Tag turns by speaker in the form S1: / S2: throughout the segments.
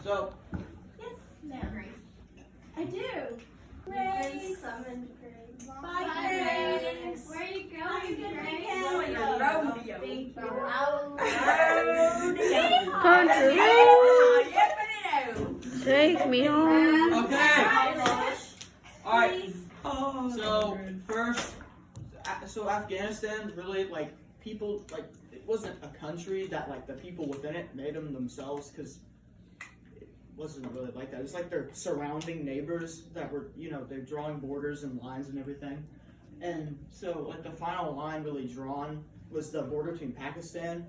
S1: So,
S2: Yes, ma'am.
S3: Grace.
S2: I do.
S3: Grace. Summoned Grace.
S2: Bye, Grace.
S3: Where are you going,
S2: Have a good
S3: Grace?
S2: weekend.
S3: Going to rodeo. Thank you.
S4: Take me home.
S1: okay. All right.
S2: Please.
S1: So first, so Afghanistan really like people like it wasn't a country that like the people within it made them themselves because it wasn't really like that. It's like their surrounding neighbors that were they're drawing borders and lines and everything. And so like the final line really drawn was the border between Pakistan.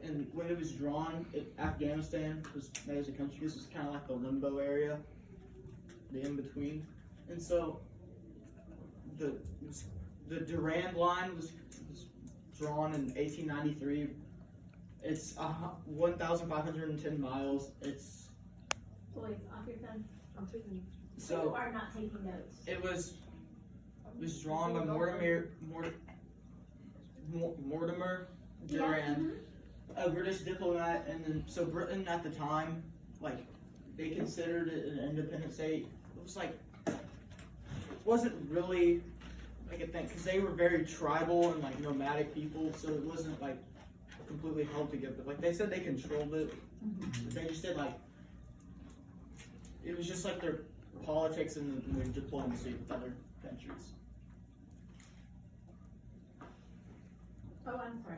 S1: And when it was drawn, Afghanistan was made as a country. This was kind of like the limbo area, the in between. And so the Durand line was drawn in 1893. It's 1,510 miles. It's
S2: Boys, off your phone.
S1: so
S2: You are not taking notes.
S1: it was drawn by Mortimer Durand, a British diplomat, and then so Britain at the time, like they considered it an independent state. It was like it wasn't really like a thing because they were very tribal and like nomadic people, so it wasn't like completely held together. Like they said they controlled it, but they just did like it was just like their politics and their diplomacy with other countries.
S2: Oh, I'm sorry.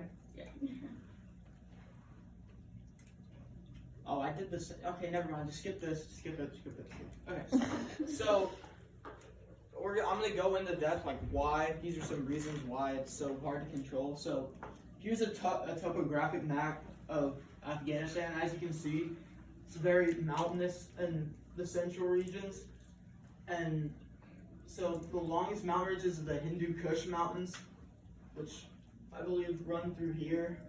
S1: Oh, I did this. Okay, never mind. Just skip this. Skip it. Okay. So, I'm going to go into depth, like why. These are some reasons why it's so hard to control. So, here's a topographic map of Afghanistan. As you can see, it's very mountainous in the central regions. And so, the longest mountain ridges are the Hindu Kush Mountains, which I believe run through here.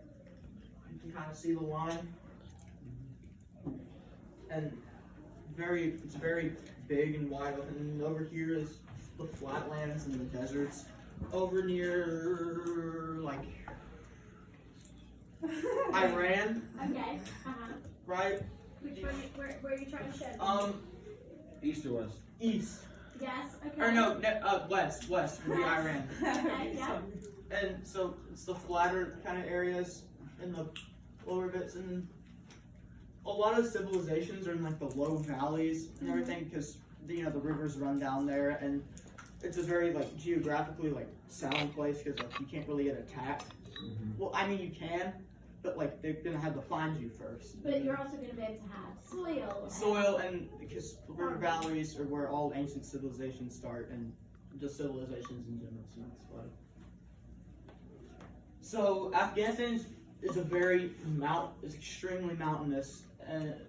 S1: You can kind of see the line. And it's very big and wide open. And over here is the flatlands and the deserts. Over near like Iran,
S2: Okay.
S1: right?
S2: Which one? Where are you trying to show?
S5: East or west?
S1: East.
S2: Yes. Okay.
S1: Or no, west would be Iran.
S2: Okay. Yeah.
S1: And so it's the flatter kind of areas in the lower bits, and a lot of civilizations are in like the low valleys and everything because the rivers run down there, and it's a very like geographically like sound place because like you can't really get attacked. Well, I mean you can, but like they're gonna have to find you first.
S2: But you're also going to be able to have soil.
S1: Soil, and because the river valleys are where all ancient civilizations start, and just civilizations in general. So that's why. So Afghanistan is extremely mountainous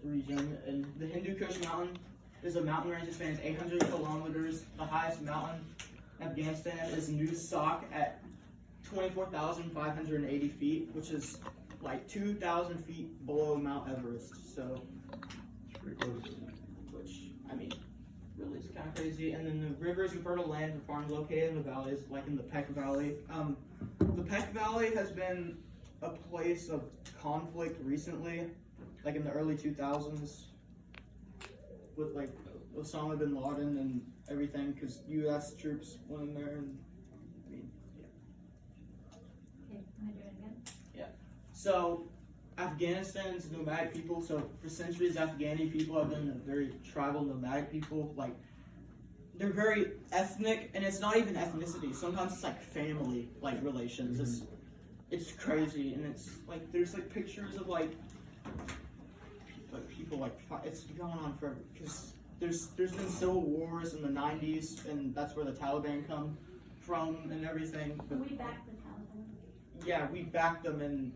S1: region, and the Hindu Kush Mountain is a mountain range that spans 800 kilometers. The highest mountain in Afghanistan is New Sok at 24,580 feet, which is like 2,000 feet below Mount Everest. So,
S5: It's pretty close.
S1: which I mean, really is kind of crazy. And then the rivers and fertile land for farms located in the valleys, like in the Peck Valley. The Peck Valley has been a place of conflict recently, like in the early 2000s, with like Osama bin Laden and everything, because U.S. troops went in there, and I mean,
S2: Okay. Am I doing it again?
S1: So Afghanistan's nomadic people. So for centuries, Afghani people have been a very tribal, nomadic people. Like they're very ethnic, and it's not even ethnicity. Sometimes it's like family, like relations. It's crazy, and it's like there's like pictures of like people like it's going on forever because there's been civil wars in the 90s, and that's where the Taliban come from and everything. But
S2: We backed the Taliban.
S1: yeah, we backed them in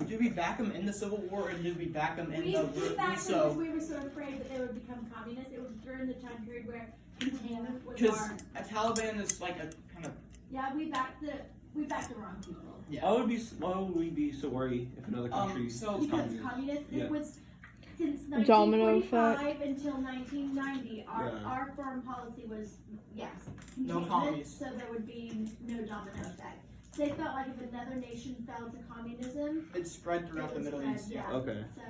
S1: Did we back them in the Civil War, or did we back them in
S2: We
S1: the
S2: backed them because
S1: so?
S2: we were so afraid that they would become communist. It was during the time period where containment was
S1: Because
S2: hard.
S1: a Taliban is like a kind of
S2: Yeah, we backed the wrong people.
S5: Why would we be so worried if another country
S1: so-
S5: is
S2: Because
S5: communist?
S2: communist,
S5: Yeah.
S2: it was since
S4: Domino
S2: 1945 until 1990.
S5: Yeah.
S2: Our foreign policy was
S1: No
S2: containment,
S1: commies.
S2: so there would be no domino effect. they felt like if another nation fell to communism,
S1: It spread throughout the
S2: it would
S1: Middle
S2: spread,
S1: East. Yeah.
S5: Okay.
S2: So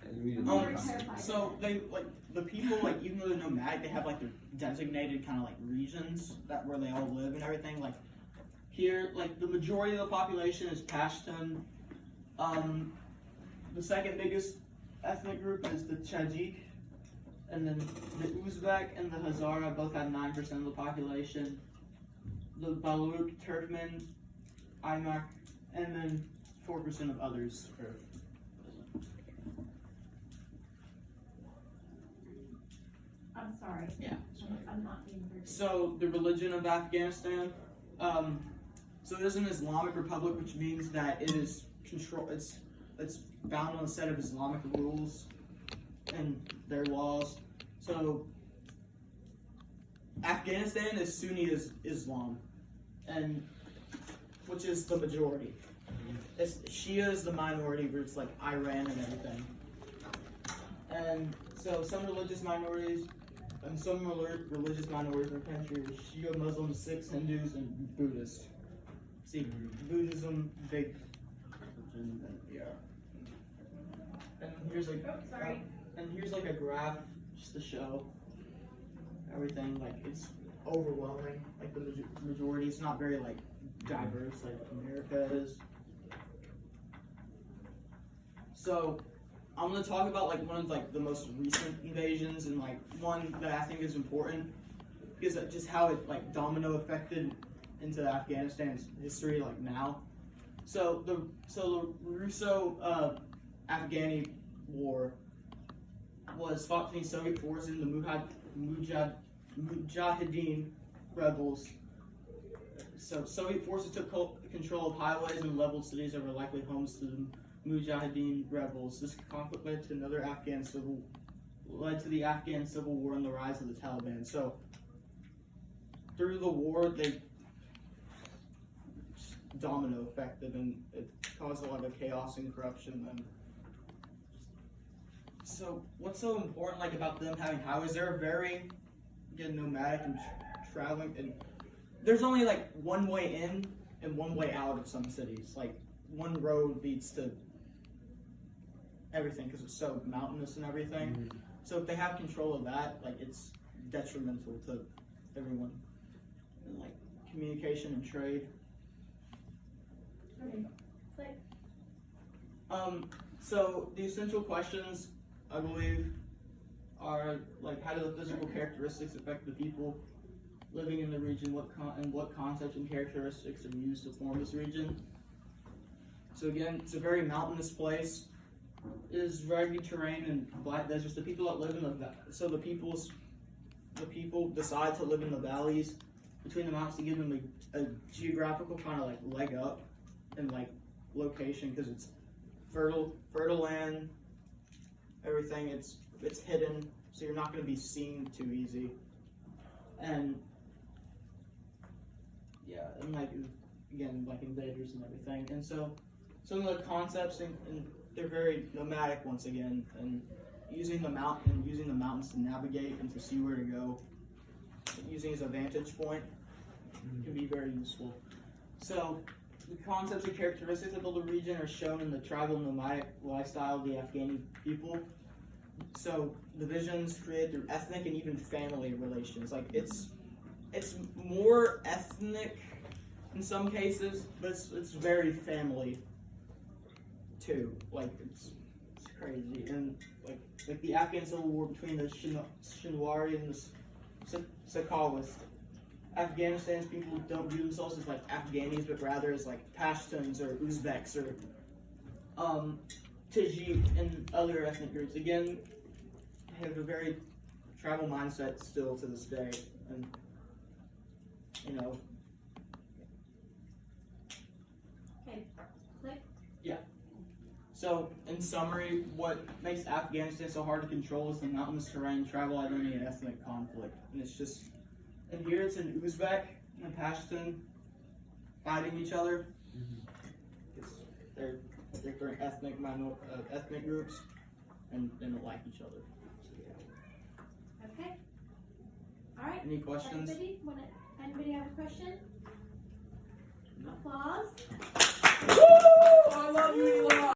S5: And we didn't
S2: I'm
S5: know
S2: very
S5: that.
S2: terrified.
S1: So they like the people like even though they're nomadic, they have like their designated kind of like regions that where they all live and everything. Like here, like the majority of the population is Pashtun. The second biggest ethnic group is the Tajik, and then the Uzbek and the Hazara both have 9% of the population. The Baluch, Turkmen, Aymak, and then 4% of others are.
S2: I'm sorry.
S1: Yeah.
S2: I'm not being very.
S1: So the religion of Afghanistan, so there's an Islamic Republic, which means that it is it's bound on a set of Islamic rules and their laws. So Afghanistan is Sunni Islam, and which is the majority. Shia is the minority groups like Iran and everything. And so some religious minorities. And some religious minorities in the country are Shia Muslims, Sikhs, Hindus, and Buddhists. See, Buddhism, big religion, and yeah. And here's like, and here's like a graph just to show everything. Like it's overwhelming. Like the majority, it's not very like diverse like America is. So. I'm gonna talk about like one of like the most recent invasions and like one that I think is important because of just how it like domino affected into Afghanistan's history like now. So the Russo Afghani War was fought between Soviet forces and the Mujahideen rebels. So Soviet forces took control of highways and leveled cities that were likely homes to the Mujahideen rebels. This conflict led to the Afghan Civil War and the rise of the Taliban. So through the war, they domino affected, and it caused a lot of chaos and corruption. And so, what's so important like about them having highways? They're very nomadic and traveling, and there's only like one way in and one way out of some cities. Like one road leads to everything because it's so mountainous and everything. Mm-hmm. So if they have control of that, like it's detrimental to everyone. And like communication and trade.
S2: Okay.
S1: So the essential questions I believe are like how do the physical characteristics affect the people living in the region? What concepts and characteristics are used to form this region? So again, it's a very mountainous place. It is rugged terrain and flat deserts. The people that live in the people decide to live in the valleys between the mountains to give them a geographical kind of like leg up and like location because it's fertile land. Everything it's hidden, so you're not going to be seen too easy. And yeah, and like again, like invaders and everything. And so some of the concepts and they're very nomadic once again, and using the mountains to navigate and to see where to go, using as a vantage point can be very useful. So the concepts and characteristics of the region are shown in the tribal nomadic lifestyle of the Afghani people. So divisions created through ethnic and even family relations. Like it's more ethnic in some cases, but it's very family too. Like it's crazy. And like the Afghan Civil War between the Shinwari and the Sakhawas. Afghanistan's people don't view themselves as like Afghanis, but rather as like Pashtuns or Uzbeks or Tajik and other ethnic groups. Again, have a very tribal mindset still to this day, and you know.
S2: Okay, click.
S1: Yeah. So, in summary, what makes Afghanistan so hard to control is the mountainous terrain, tribal identity, and ethnic conflict. And it's just, and here it's an Uzbek and Pashtun fighting each other. They're different ethnic groups, and they don't like each other. So, yeah.
S2: Okay. All right.
S1: Any questions?
S2: Anybody have a question? Applause.